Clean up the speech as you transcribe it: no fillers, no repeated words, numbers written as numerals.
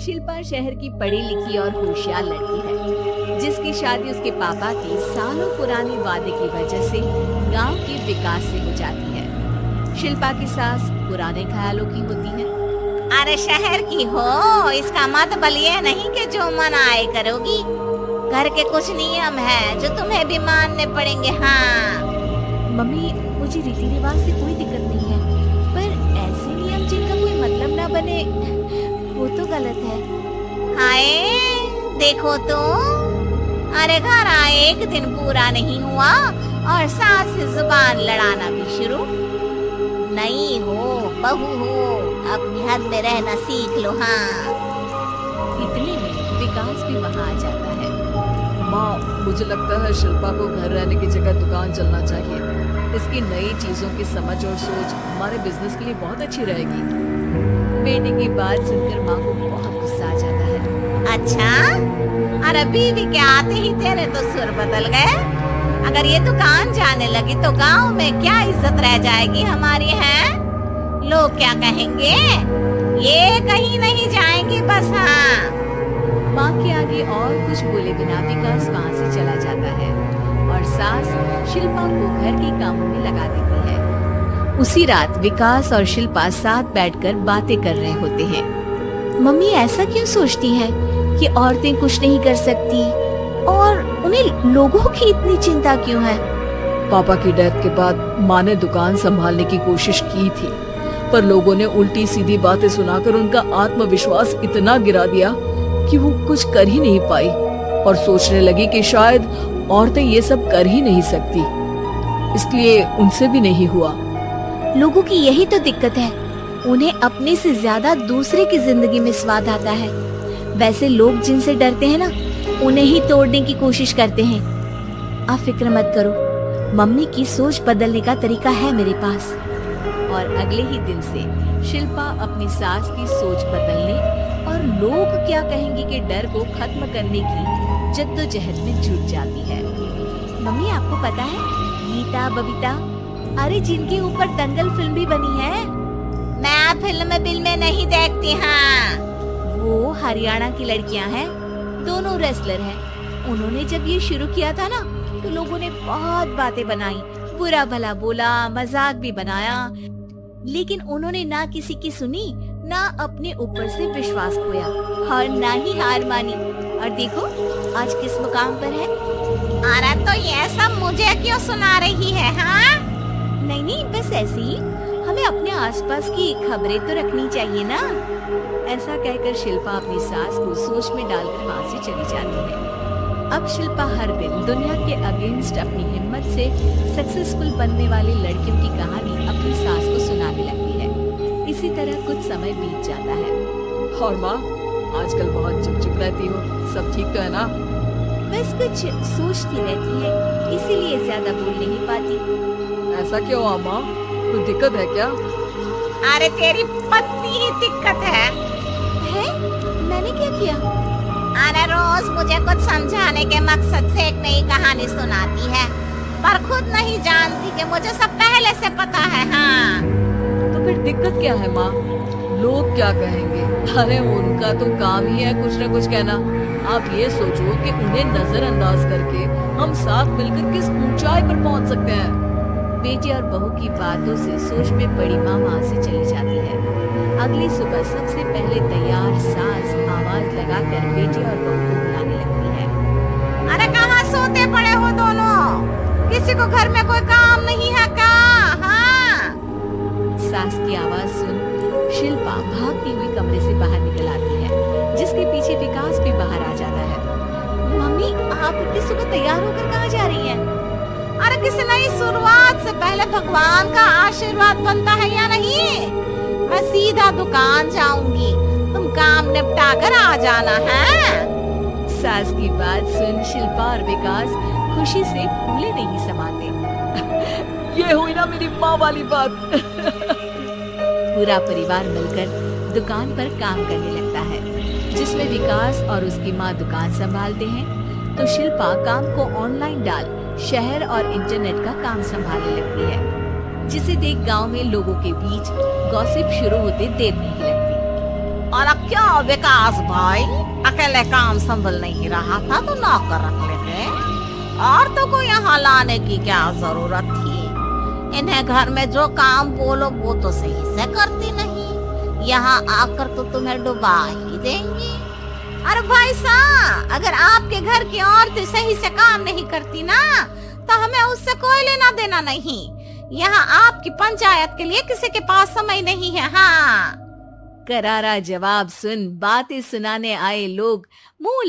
शिल्पा शहर की पढ़ी लिखी और होशियार लड़की है, जिसकी शादी उसके पापा के सालों पुराने वादे की वजह से गांव के विकास से हो जाती है। शिल्पा की सास पुराने ख्यालों की होती है। अरे शहर की हो, इसका मतलब ये नहीं कि जो मन आए करोगी। घर के कुछ नियम है जो तुम्हें भी मानने पड़ेंगे। हाँ मम्मी, मुझे रीति रिवाज से कोई दिक्कत नहीं है, पर ऐसे नियम जिनका कोई मतलब ना बने वो तो गलत है। हाय देखो तो, अरे घर आए एक दिन पूरा नहीं हुआ और सास से जुबान लड़ाना भी शुरू। नहीं हो बहू हो, अपनी हद में रहना सीख लो। हाँ इतने में विकास भी वहाँ आ जाता है। माँ, मुझे लगता है शिल्पा को घर रहने की जगह दुकान चलना चाहिए। इसकी नई चीजों की समझ और सोच हमारे बिजनेस के लिए बहुत अच्छी रहेगी। बेटे की बात सुनकर माँ को बहुत गुस्सा आ जाता है। अच्छा, अरे बीवी के आते ही तेरे तो सुर बदल गए। अगर ये दुकान जाने लगी तो गांव में क्या इज्जत रह जाएगी हमारी है? लोग क्या कहेंगे? ये कहीं नहीं जाएंगी बस। हाँ माँ के आगे और कुछ बोले बिना विकास वहाँ से चला जाता है और सास शिल्पा को घर के कामों में लगा देती है। उसी रात विकास और शिल्पा साथ बैठकर बातें कर रहे होते हैं। मम्मी ऐसा क्यों सोचती हैं कि औरतें कुछ नहीं कर सकती और उन्हें लोगों की इतनी चिंता क्यों है? पापा की डेथ के बाद माँ ने दुकान संभालने की कोशिश की थी, पर लोगों ने उल्टी सीधी बातें सुनाकर उनका आत्मविश्वास इतना गिरा दिया कि वो कुछ कर ही नहीं पाई और सोचने लगी कि शायद औरतें ये सब कर ही नहीं सकती, इसलिए उनसे भी नहीं हुआ। लोगों की यही तो दिक्कत है, उन्हें अपने से ज्यादा दूसरे की जिंदगी में स्वाद आता है। वैसे लोग जिनसे डरते हैं ना, उन्हें ही तोड़ने की कोशिश करते हैं। आप फिक्र मत करो, मम्मी की सोच बदलने का तरीका है मेरे पास। और अगले ही दिन से शिल्पा अपनी सास की सोच बदलने और लोग क्या कहेंगे के डर को खत्म करने की जद्दोजहद में जुट जाती है। मम्मी आपको पता है, गीता बबीता, अरे जिनके ऊपर दंगल फिल्म भी बनी है। मैं फिल्म बिल में नहीं देखती। हाँ वो हरियाणा की लड़कियां हैं, दोनों रेसलर हैं। उन्होंने जब ये शुरू किया था ना, तो लोगों ने बहुत बातें बनाई, बुरा भला बोला, मजाक भी बनाया, लेकिन उन्होंने ना किसी की सुनी, ना अपने ऊपर से विश्वास खोया और ना ही हार मानी। और देखो आज किस मुकाम पर है। अरे तो ये सब मुझे क्यों सुना रही है? हाँ नहीं नहीं, बस ऐसे ही, हमें अपने आसपास की खबरें तो रखनी चाहिए ना। ऐसा कहकर शिल्पा अपनी सास को सोच में डालकर वहाँ से चली जाती है। अब शिल्पा हर दिन दुनिया के अगेंस्ट अपनी हिम्मत से सक्सेसफुल बनने वाली लड़कियों की कहानी अपनी सास को सुनाने लगती है। इसी तरह कुछ समय बीत जाता है। और माँ, आजकल बहुत चुप रहती हो, सब ठीक तो है ना? बस कुछ सोचती रहती है, इसीलिए ज्यादा बोल नहीं पाती। ऐसा क्यों हुआ माँ? कोई दिक्कत है क्या? अरे तेरी पत्नी ही दिक्कत है। मैंने क्या किया? अरे रोज मुझे कुछ समझाने के मकसद से एक नई कहानी सुनाती है, पर खुद नहीं जानती कि मुझे सब पहले से पता है। हाँ तो फिर दिक्कत क्या है माँ? लोग क्या कहेंगे? अरे उनका तो काम ही है कुछ न कुछ कहना। आप ये सोचो कि उन्हें नजरअंदाज करके हम साथ मिलकर किस ऊंचाई पर पहुंच सकते हैं। बेटे और बहू की बातों से सोच में पड़ी माँ वहाँ से चली जाती है। अगली सुबह सबसे पहले तैयार सास आवाज लगाकर बेटे और बहू को बुलाने लगती है। अरे कहाँ सोते पड़े हो दोनों? किसी को घर में कोई काम नहीं है क्या? हाँ सास की आवाज सुन शिल्पा भागती हुई कमरे से बाहर निकल आती है, जिसके पीछे विकास भी बाहर आ जाता है। मम्मी, आप इतनी सुबह तैयार होकर कहाँ जा रही हैं? अरे किसी नई शुरुआत से पहले भगवान का आशीर्वाद बनता है या नहीं? मैं सीधा दुकान जाऊंगी, तुम काम निपटा कर आ जाना है। सास की बात सुन शिल्पा और विकास खुशी से फूले नहीं समाते। ये हुई ना मेरी माँ वाली बात। पूरा परिवार मिलकर दुकान पर काम करने लगता है, जिसमें विकास और उसकी माँ दुकान संभालते हैं, तो शिल्पा काम को ऑनलाइन डाल शहर और इंटरनेट का काम संभालने लगती है, जिसे देख गांव में लोगों के बीच गॉसिप शुरू होते देर नहीं लगती। और क्या विकास भाई, अकेले काम संभल नहीं रहा था तो नौकर रख लेते, और तो को यहाँ लाने की क्या जरूरत थी। इन्हें घर में जो काम बोलो वो तो सही से करती नहीं, यहाँ आकर तो तुम्हें डुबा ही देंगी। अरे भाई साहब, अगर आपके घर की औरतें सही से काम नहीं करती ना तो हमें उससे कोई लेना देना नहीं। यहाँ आपकी पंचायत के लिए किसी के पास समय नहीं है। हाँ, करारा जवाब सुन बातें सुनाने आए लोग मुंह